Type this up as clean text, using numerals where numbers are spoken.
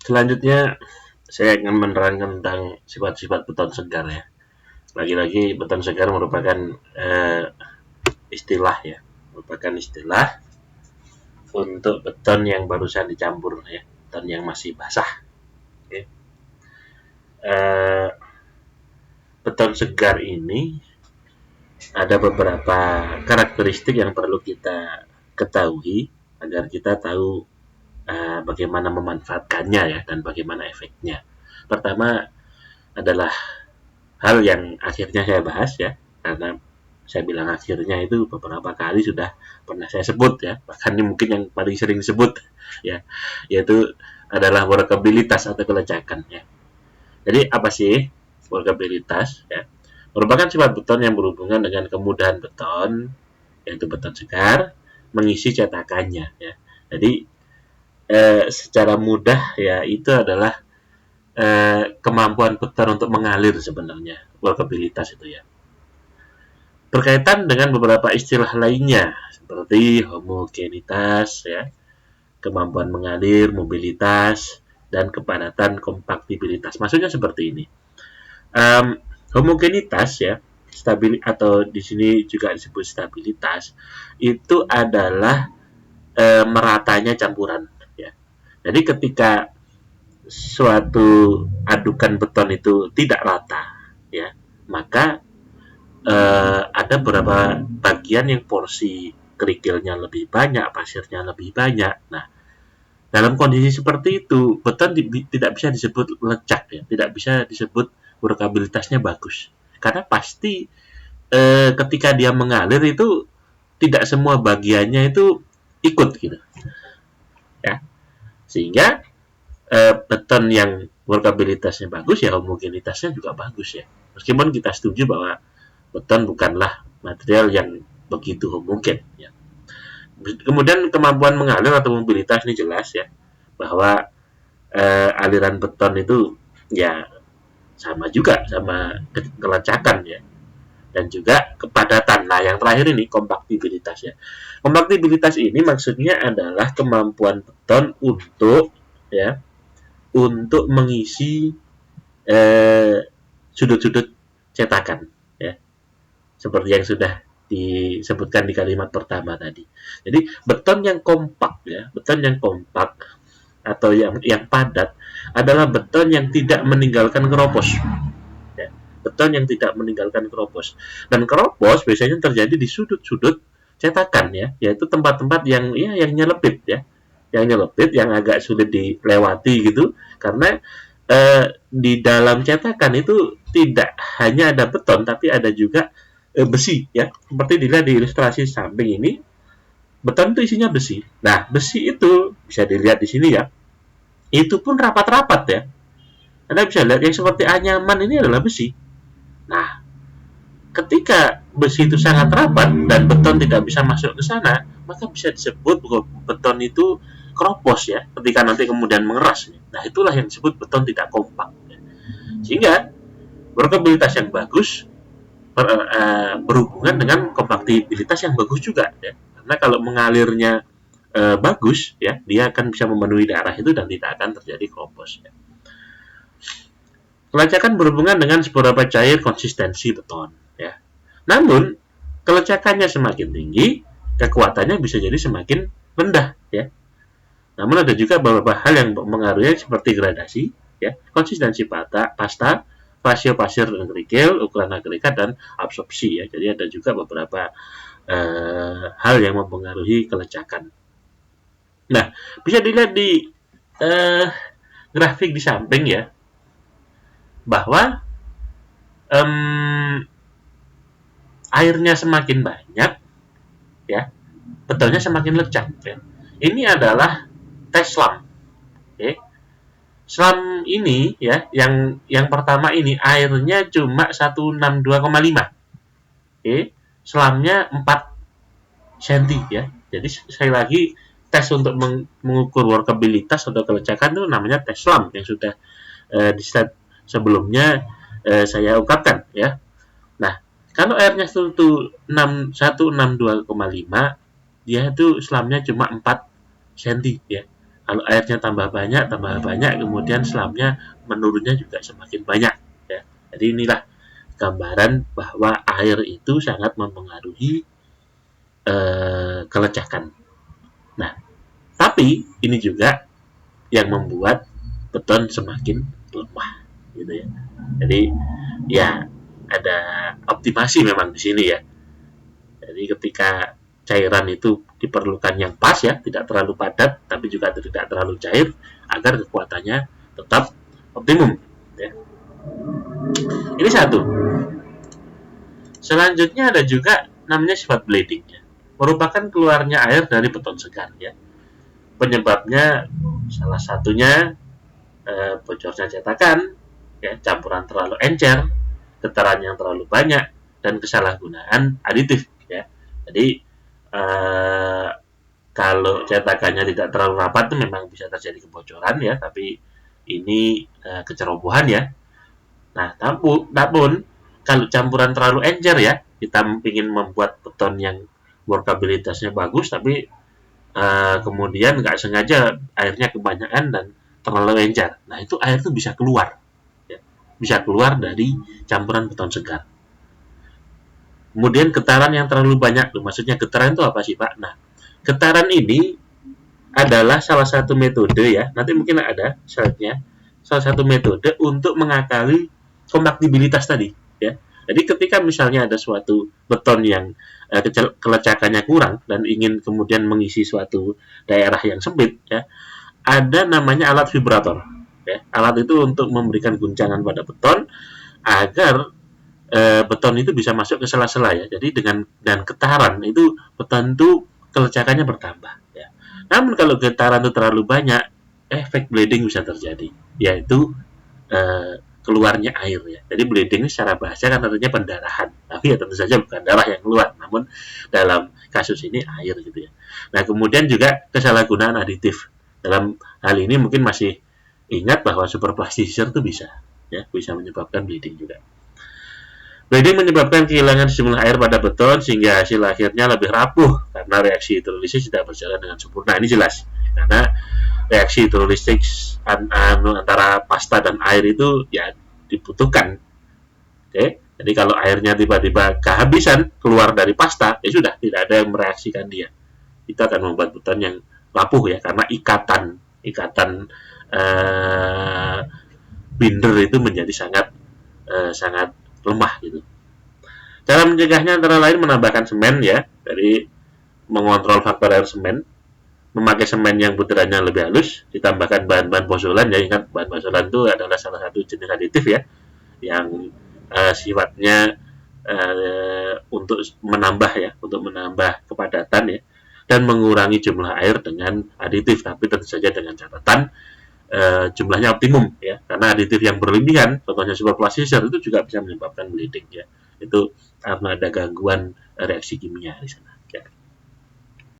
Selanjutnya saya akan menerangkan tentang sifat-sifat beton segar ya. Lagi-lagi beton segar merupakan istilah ya, merupakan istilah untuk beton yang barusan dicampur ya, beton yang masih basah. Oke. Eh, Beton segar ini ada beberapa karakteristik yang perlu kita ketahui agar kita tahu bagaimana memanfaatkannya ya dan bagaimana efeknya. Pertama adalah hal yang akhirnya saya bahas ya, karena saya bilang akhirnya itu beberapa kali sudah pernah saya sebut ya, bahkan ini mungkin yang paling sering disebut ya, yaitu adalah workabilitas atau kelecakan ya. Jadi apa sih workabilitas ya? Merupakan sifat beton yang berhubungan dengan kemudahan beton, yaitu beton segar, mengisi cetakannya ya. Jadi secara mudah ya itu adalah kemampuan beton untuk mengalir sebenarnya, workabilitas itu ya. Berkaitan dengan beberapa istilah lainnya seperti homogenitas ya, kemampuan mengalir, mobilitas, dan kepadatan kompaktibilitas. Maksudnya seperti ini. Um, Homogenitas ya, stabil atau di sini juga disebut stabilitas, itu adalah meratanya campuran ya. Jadi ketika suatu adukan beton itu tidak rata ya, maka ada beberapa bagian yang porsi kerikilnya lebih banyak, pasirnya lebih banyak. Nah, dalam kondisi seperti itu, beton tidak bisa disebut lecak ya, tidak bisa disebut workabilitasnya bagus. Karena pasti ketika dia mengalir itu tidak semua bagiannya itu ikut gitu ya. Sehingga beton yang workabilitasnya bagus ya homogenitasnya juga bagus ya. Meskipun kita setuju bahwa beton bukanlah material yang begitu homogen ya. Kemudian kemampuan mengalir atau mobilitas ini jelas ya, bahwa aliran beton itu ya sama juga sama kelecekan ya, dan juga kepadatan. Nah, yang terakhir ini kompaktibilitas ya. Kompaktibilitas ini maksudnya adalah kemampuan beton ya untuk mengisi eh, sudut-sudut cetakan ya, seperti yang sudah disebutkan di kalimat pertama tadi. Jadi beton yang kompak ya, beton yang kompak atau yang padat adalah beton yang tidak meninggalkan keropos. Ya. Beton yang tidak meninggalkan keropos. Dan keropos biasanya terjadi di sudut-sudut cetakan ya, yaitu tempat-tempat yang ya yang nyelepit ya, yang nyelepit yang agak sulit dilewati gitu, karena di dalam cetakan itu tidak hanya ada beton tapi ada juga besi ya, seperti dilihat di ilustrasi samping ini, beton itu isinya besi. Nah, besi itu bisa dilihat di sini ya, itu pun rapat-rapat ya. Anda bisa lihat yang seperti anyaman ini adalah besi. Nah, ketika besi itu sangat rapat dan beton tidak bisa masuk ke sana, maka bisa disebut bahwa beton itu keropos ya, ketika nanti kemudian mengeras. Nah, itulah yang disebut beton tidak kompak. Sehingga workabilitas yang bagus berhubungan dengan kompaktibilitas yang bagus juga ya. Karena kalau mengalirnya bagus ya, dia akan bisa memenuhi daerah itu dan tidak akan terjadi keropos ya. Kelecekan berhubungan dengan seberapa cair konsistensi beton ya. Namun kelecekannya semakin tinggi, kekuatannya bisa jadi semakin rendah ya. Namun ada juga beberapa hal yang mengaruhi seperti gradasi ya, konsistensi pasta, rasio pasir dan kerikil, ukuran agregat dan absorpsi ya. Jadi ada juga beberapa hal yang mempengaruhi kelecekan. Nah, bisa dilihat di grafik di samping ya, bahwa airnya semakin banyak ya, betonnya semakin lecak ya. Ini adalah tes SLAM. Okay. SLAM ini ya, yang pertama ini airnya cuma 162,5. Okay. SLAM-nya 4 cm ya. Jadi sekali lagi tes untuk mengukur workabilitas atau kelecekan itu namanya tes SLAM yang sudah di slide sebelumnya saya ungkapkan ya. Nah, kalau airnya 162,5, dia itu SLAM-nya cuma 4 cm ya. Kalau airnya tambah banyak, kemudian selamnya menurunnya juga semakin banyak. Ya. Jadi inilah gambaran bahwa air itu sangat mempengaruhi kelecakan. Nah, tapi ini juga yang membuat beton semakin lemah, gitu ya. Jadi ya ada optimasi memang di sini ya. Jadi ketika cairan itu diperlukan yang pas ya, tidak terlalu padat tapi juga tidak terlalu cair agar kekuatannya tetap optimum. Ya. Ini satu. Selanjutnya ada juga namanya sifat bleeding ya. Merupakan keluarnya air dari beton segar ya. Penyebabnya salah satunya bocornya cetakan, ya, campuran terlalu encer, getaran yang terlalu banyak, dan kesalahgunaan aditif. Ya. Jadi kalau cetakannya tidak terlalu rapat itu memang bisa terjadi kebocoran ya, tapi ini kecerobohan ya. Nah, namun kalau campuran terlalu encer ya, kita ingin membuat beton yang workabilitasnya bagus, tapi kemudian nggak sengaja airnya kebanyakan dan terlalu encer. Nah, itu air itu bisa keluar, ya. Bisa keluar dari campuran beton segar. Kemudian getaran yang terlalu banyak, maksudnya getaran itu apa sih Pak? Nah, getaran ini adalah salah satu metode ya, nanti mungkin ada slide-nya, salah satu metode untuk mengakali kompatibilitas tadi ya. Jadi ketika misalnya ada suatu beton yang kelecakannya kurang dan ingin kemudian mengisi suatu daerah yang sempit ya, ada namanya alat vibrator ya. Alat itu untuk memberikan guncangan pada beton agar beton itu bisa masuk ke sela-sela ya. Jadi dengan getaran itu beton itu kelecekannya bertambah ya. Namun kalau getaran itu terlalu banyak, efek bleeding bisa terjadi, yaitu keluarnya air ya. Jadi bleeding secara bahasa kan artinya pendarahan, tapi ya tentu saja bukan darah yang keluar, namun dalam kasus ini air gitu ya. Nah kemudian juga kesalahgunaan aditif. Dalam hal ini mungkin masih ingat bahwa super plastisir itu bisa menyebabkan bleeding juga. Bleeding menyebabkan kehilangan sejumlah air pada beton sehingga hasil akhirnya lebih rapuh karena reaksi hidrolisis tidak berjalan dengan sempurna. Ini jelas karena reaksi hidrolisis antara pasta dan air itu ya dibutuhkan. Oke, jadi kalau airnya tiba-tiba kehabisan keluar dari pasta, ya sudah tidak ada yang mereaksikan dia. Itu akan membuat beton yang rapuh ya karena ikatan binder itu menjadi sangat lemah gitu. Cara mencegahnya antara lain menambahkan semen ya, dari mengontrol faktor air semen, memakai semen yang butirannya lebih halus, ditambahkan bahan-bahan pozolan ya, ingat bahan pozolan itu adalah salah satu jenis aditif ya, yang sifatnya untuk menambah kepadatan ya, dan mengurangi jumlah air dengan aditif, tapi tentu saja dengan catatan jumlahnya optimum ya, karena aditif yang berlebihan, contohnya super plastisir itu juga bisa menyebabkan bleeding ya, itu karena ada gangguan reaksi kimia di sana.